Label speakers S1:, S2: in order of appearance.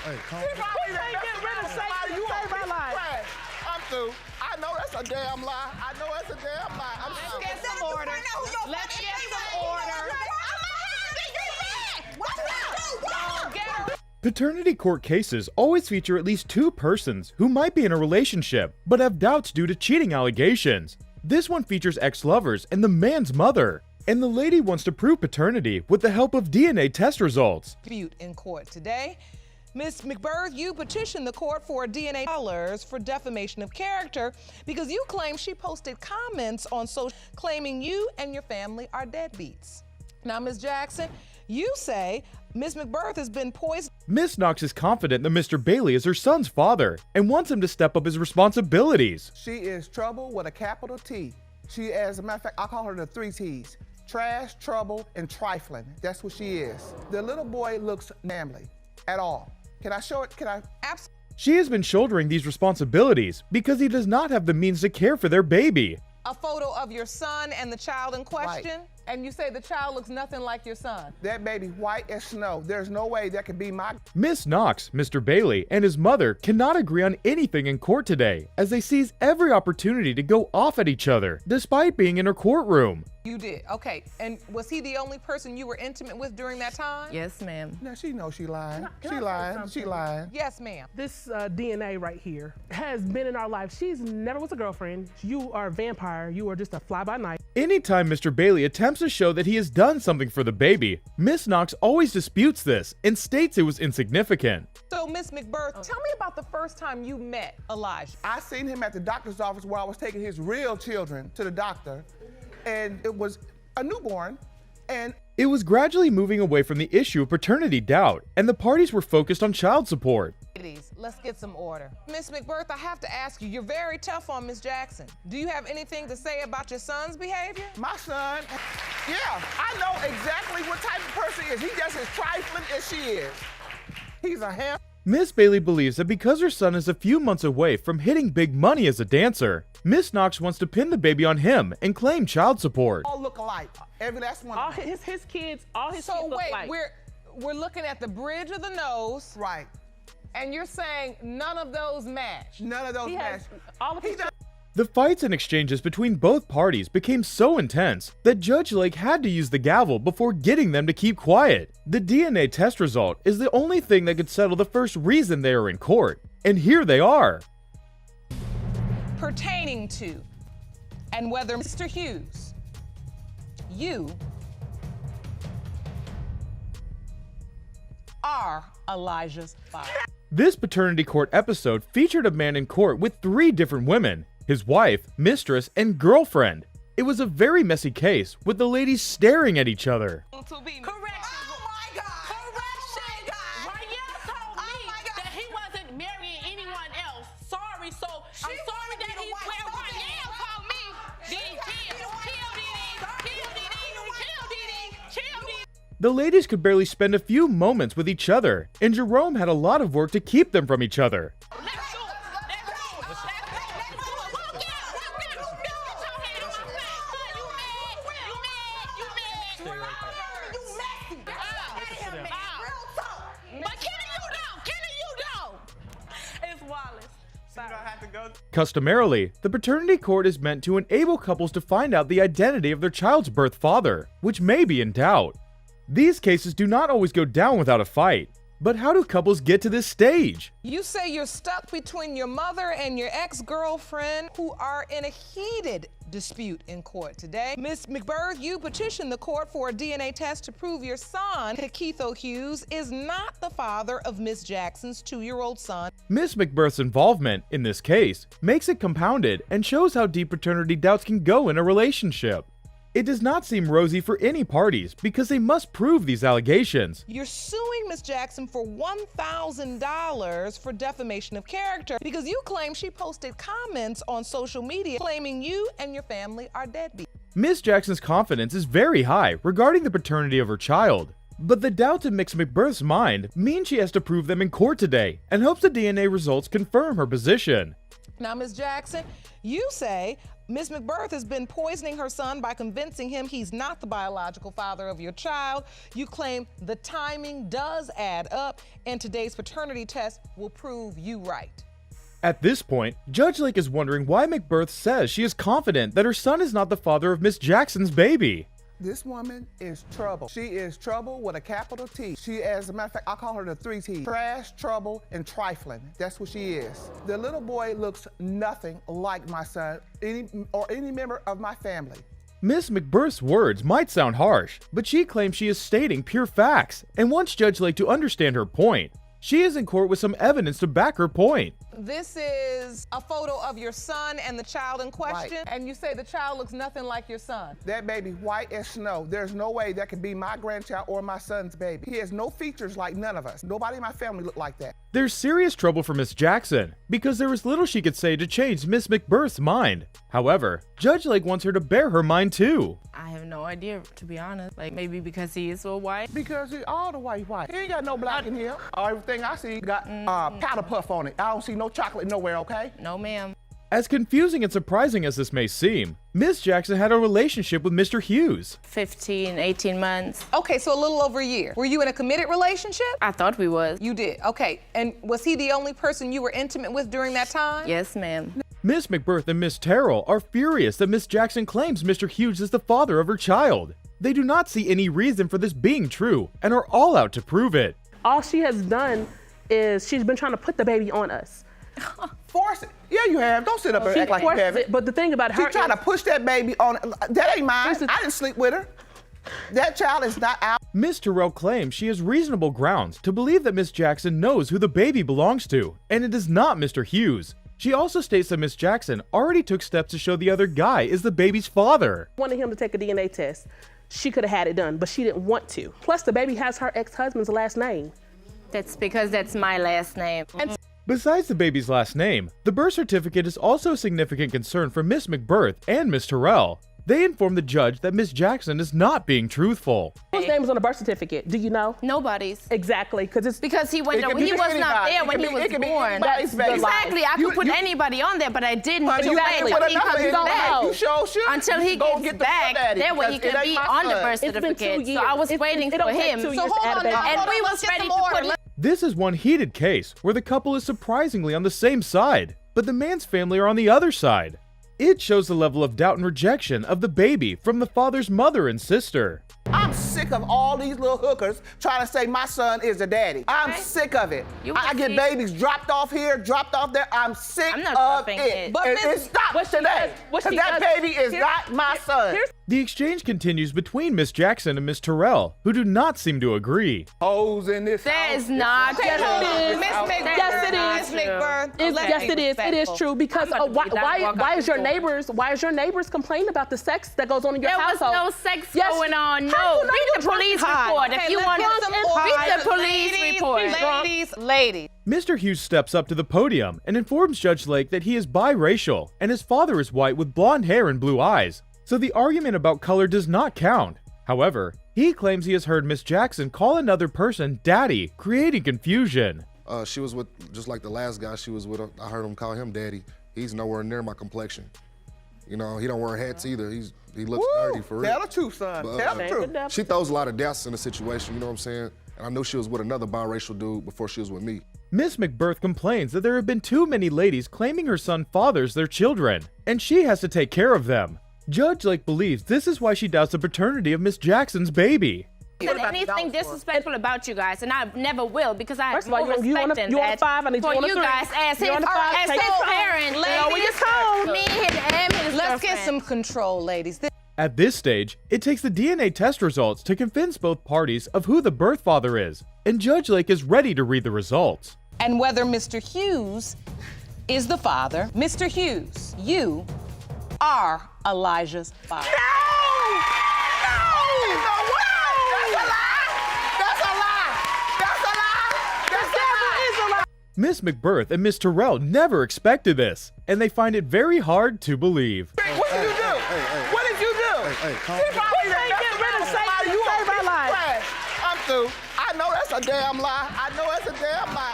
S1: Hey, calm
S2: You
S1: down.
S2: probably ain't get rid of Satan. You saved my life.
S3: I'm through. I know that's a damn lie. I know that's a damn lie. I'm
S4: Let's
S3: sorry.
S4: get some order. Let's get some order.
S5: Paternity court cases always feature at least two persons who might be in a relationship, but have doubts due to cheating allegations. This one features ex-lovers and the man's mother, and the lady wants to prove paternity with the help of DNA test results.
S6: Dispute in court today. Ms. McBirth, you petitioned the court for DNA dollars for defamation of character because you claim she posted comments on social claiming you and your family are deadbeats. Now, Ms. Jackson, you say Ms. McBirth has been poisoned.
S5: Ms. Knox is confident that Mr. Bailey is her son's father and wants him to step up his responsibilities.
S3: She is trouble with a capital T. She, as a matter of fact, I call her the 3 T's. Trash, trouble, and trifling. That's what she is. The little boy looks manly at all. Can I show it? Can I?
S6: Absolutely.
S5: She has been shouldering these responsibilities because he does not have the means to care for their baby.
S6: A photo of your son and the child in question, and you say the child looks nothing like your son.
S3: That baby white as snow. There's no way that could be my...
S5: Miss Knox, Mr. Bailey, and his mother cannot agree on anything in court today as they seize every opportunity to go off at each other, despite being in her courtroom.
S6: You did, okay. And was he the only person you were intimate with during that time?
S4: Yes, ma'am.
S3: Now, she knows she lying.
S2: Can
S3: She
S2: I say
S3: lying.
S2: something?
S3: She lying.
S6: Yes, ma'am.
S2: This DNA right here has been in our life. She's never was a girlfriend. You are a vampire. You are just a fly-by-night.
S5: Anytime Mr. Bailey attempts to show that he has done something for the baby, Miss Knox always disputes this and states it was insignificant.
S6: So, Miss McBirth, tell me about the first time you met Elijah.
S3: I seen him at the doctor's office where I was taking his real children to the doctor, and it was a newborn, and
S5: It was gradually moving away from the issue of paternity doubt, and the parties were focused on child support.
S6: Ladies, let's get some order. Miss McBirth, I have to ask you, you're very tough on Miss Jackson. Do you have anything to say about your son's behavior?
S3: my son, yeah, I know exactly what type of person he is. He just as trifling as she is. He's a ham.
S5: Miss Bailey believes that because her son is a few months away from hitting big money as a dancer, Miss Knox wants to pin the baby on him and claim child support.
S3: All look alike. Every last one.
S2: All his kids, all his
S6: So
S2: kids look
S6: wait,
S2: like.
S6: we're looking at the bridge of the nose,
S3: Right.
S6: and you're saying none of those match.
S3: None of those
S2: He has
S3: match.
S2: all of his.
S5: The fights and exchanges between both parties became so intense that Judge Lake had to use the gavel before getting them to keep quiet. The DNA test result is the only thing that could settle the first reason they are in court, and here they are.
S6: Pertaining to, and whether Mr. Hughes, you are Elijah's father.
S5: This paternity court episode featured a man in court with 3 different women: his wife, mistress, and girlfriend. It was a very messy case, with the ladies staring at each other.
S4: Correction. Oh my God. Correction.
S7: Royale told me that he wasn't marrying anyone else. Sorry, so I'm sorry that he's where Royale told me. Chill.
S5: The ladies could barely spend a few moments with each other, and Jerome had a lot of work to keep them from each other.
S7: Let's do it. Let's do it. Walk out. Get your hand on my back. You mad. But Kenny, you know.
S2: It's Wallace. Sorry.
S5: Customarily, the paternity court is meant to enable couples to find out the identity of their child's birth father, which may be in doubt. These cases do not always go down without a fight. But how do couples get to this stage?
S6: You say you're stuck between your mother and your ex-girlfriend who are in a heated dispute in court today. Miss McBirth, you petitioned the court for a DNA test to prove your son, Keitho Hughes, is not the father of Miss Jackson's 2-year-old son.
S5: Miss McBirth's involvement in this case makes it compounded and shows how deep paternity doubts can go in a relationship. It does not seem rosy for any parties because they must prove these allegations.
S6: You're suing Miss Jackson for $1,000 for defamation of character because you claim she posted comments on social media claiming you and your family are deadbeats.
S5: Miss Jackson's confidence is very high regarding the paternity of her child. But the doubts in Miss McBirth's mind mean she has to prove them in court today and hopes the DNA results confirm her position.
S6: Now, Ms. Jackson, you say Ms. McBirth has been poisoning her son by convincing him he's not the biological father of your child. You claim the timing does add up, and today's paternity test will prove you right.
S5: At this point, Judge Lake is wondering why McBirth says she is confident that her son is not the father of Miss Jackson's baby.
S3: This woman is trouble. She is trouble with a capital T. She, as a matter of fact, I call her the 3 T's. Trash, trouble, and trifling. That's what she is. The little boy looks nothing like my son or any member of my family.
S5: Miss McBirth's words might sound harsh, but she claims she is stating pure facts and wants Judge Lake to understand her point. She is in court with some evidence to back her point.
S6: This is a photo of your son and the child in question,
S3: Right.
S6: and you say the child looks nothing like your son.
S3: That baby white as snow. There's no way that could be my grandchild or my son's baby. He has no features like none of us. Nobody in my family looked like that.
S5: There's serious trouble for Miss Jackson, because there was little she could say to change Miss McBirth's mind. However, Judge Lake wants her to bear her mind too.
S1: I have no idea, to be honest. Like, maybe because he is so white.
S3: Because he all the white. He ain't got no black in here. Everything I see got powder puff on it. I don't see no chocolate nowhere, okay?
S1: No, ma'am.
S5: As confusing and surprising as this may seem, Miss Jackson had a relationship with Mr. Hughes.
S1: 15, 18 months.
S6: Okay, so a little over a year. Were you in a committed relationship?
S1: I thought we was.
S6: You did, okay. And was he the only person you were intimate with during that time?
S1: Yes, ma'am.
S5: Miss McBirth and Miss Terrell are furious that Miss Jackson claims Mr. Hughes is the father of her child. They do not see any reason for this being true and are all out to prove it.
S2: All she has done is she's been trying to put the baby on us.
S3: Force it. Yeah, you have. Don't sit up and
S2: She
S3: act like you
S2: forces
S3: haven't.
S2: it, but the thing about her
S3: She's trying to push that baby on. That ain't mine. I didn't sleep with her. That child is not out.
S5: Miss Terrell claims she has reasonable grounds to believe that Miss Jackson knows who the baby belongs to, and it is not Mr. Hughes. She also states that Miss Jackson already took steps to show the other guy is the baby's father.
S2: wanted him to take a DNA test. She could have had it done, but she didn't want to. Plus, the baby has her ex-husband's last name.
S1: That's because that's my last name.
S2: And
S5: Besides the baby's last name, the birth certificate is also a significant concern for Miss McBirth and Miss Terrell. They inform the judge that Miss Jackson is not being truthful.
S2: whose name is on the birth certificate? Do you know?
S1: Nobody's.
S2: Exactly, because it's
S1: Because he went.
S3: It could
S1: He
S3: be
S1: was not
S3: anybody.
S1: there
S3: It
S1: when
S3: could
S1: he
S3: be-
S1: was
S3: it could be
S1: born.
S3: anybody's baby.
S1: Exactly. I
S3: You-
S1: could put
S3: you-
S1: anybody on there, but I didn't.
S3: But
S1: until
S3: you
S1: wait
S3: can't
S1: until
S3: put
S1: he
S3: another
S1: comes
S3: in there.
S1: back.
S3: You sure should.
S1: Until he
S3: Go
S1: gets
S3: get the
S1: back,
S3: fuck at it,
S1: that way he
S3: because it
S1: can
S3: ain't
S1: be
S3: my
S1: on the
S3: son.
S1: birth
S2: It's been 2
S1: certificate.
S2: years.
S1: So I was waiting
S2: it
S1: for
S2: don't take
S1: him.
S2: 2 years
S6: So
S2: to
S6: hold
S2: add a
S6: on,
S2: baby.
S6: now,
S1: And
S6: hold
S1: we
S6: on,
S1: was
S6: let's get
S1: ready
S6: some
S1: to
S6: order.
S1: put it.
S5: This is one heated case where the couple is surprisingly on the same side, but the man's family are on the other side. It shows the level of doubt and rejection of the baby from the father's mother and sister.
S3: I'm sick of all these little hookers trying to say my son is the daddy. I'm
S1: Okay.
S3: sick of it.
S1: You
S3: I
S1: can
S3: get
S1: see-
S3: babies dropped off here, dropped off there. I'm sick
S1: I'm not
S3: of
S1: dropping
S3: it.
S1: it.
S6: But
S3: And
S6: Miss-
S3: it stops
S2: what she
S3: today.
S2: does- what
S3: 'Cause
S2: she
S3: that
S2: does-
S3: baby is
S2: here-
S3: not my son.
S2: here's-
S5: The exchange continues between Miss Jackson and Miss Terrell, who do not seem to agree.
S3: Hoes in this
S1: That
S3: house.
S1: is not
S6: Hey, hold
S1: true.
S6: on, Miss
S1: That
S6: McBirth.
S2: Yes, it
S6: Miss
S2: is.
S6: McBirth.
S2: It's,
S6: let's
S2: yes,
S6: be
S2: it is. It is
S1: respectful.
S2: true because
S1: I'm about to be
S2: why
S1: walk out
S2: is
S1: the
S2: your
S1: door.
S2: neighbors complaining about the sex that goes on in your
S1: There was
S2: household?
S1: no sex
S2: Yes.
S1: going on.
S2: How
S1: No,
S2: you know
S1: read
S2: you
S1: the
S2: drunk
S1: police
S2: and high?
S1: report
S6: Okay,
S1: if you
S6: let's
S1: want
S6: get
S1: to.
S6: some
S1: Read
S6: order.
S1: the police
S6: Ladies,
S1: report.
S6: Ladies.
S5: Mr. Hughes steps up to the podium and informs Judge Lake that he is biracial and his father is white with blonde hair and blue eyes, so the argument about color does not count. However, he claims he has heard Miss Jackson call another person daddy, creating confusion.
S8: She was with, just like the last guy she was with, I heard him call him daddy. He's nowhere near my complexion. You know, he don't wear hats either. He looks dirty for real.
S3: Tell the truth, son.
S8: But,
S3: Tell the truth.
S8: She throws a lot of doubts in the situation, you know what I'm saying? And I knew she was with another biracial dude before she was with me.
S5: Miss McBirth complains that there have been too many ladies claiming her son fathers their children, and she has to take care of them. Judge Lake believes this is why she doubts the paternity of Miss Jackson's baby.
S1: Said anything disrespectful about you guys, and I never will because I have
S2: First of all,
S1: more
S2: you on
S1: respect
S2: a-
S1: than
S2: you on a
S1: that
S2: 5, I need you
S1: for
S2: on a
S1: you
S2: 3.
S1: guys as
S2: You
S1: his,
S2: on a 5,
S1: as
S2: take
S1: his
S2: it.
S1: parents.
S6: Lower your
S2: tone.
S1: Me and his
S6: Let's get
S1: girlfriend.
S6: some control, ladies.
S5: At this stage, it takes the DNA test results to convince both parties of who the birth father is, and Judge Lake is ready to read the results.
S6: And whether Mr. Hughes is the father, Mr. Hughes, you are Elijah's father.
S5: Miss McBirth and Miss Terrell never expected this, and they find it very hard to believe.
S3: What did you do? What did you do?
S8: Hey, calm
S3: He
S8: down.
S3: probably
S2: ain't
S3: done
S2: getting rid of
S3: somebody.
S2: Satan.
S3: You
S2: Save
S3: a
S2: our
S3: piece of
S2: lives.
S3: trash. I'm through. I know that's a damn lie. I know that's a damn lie.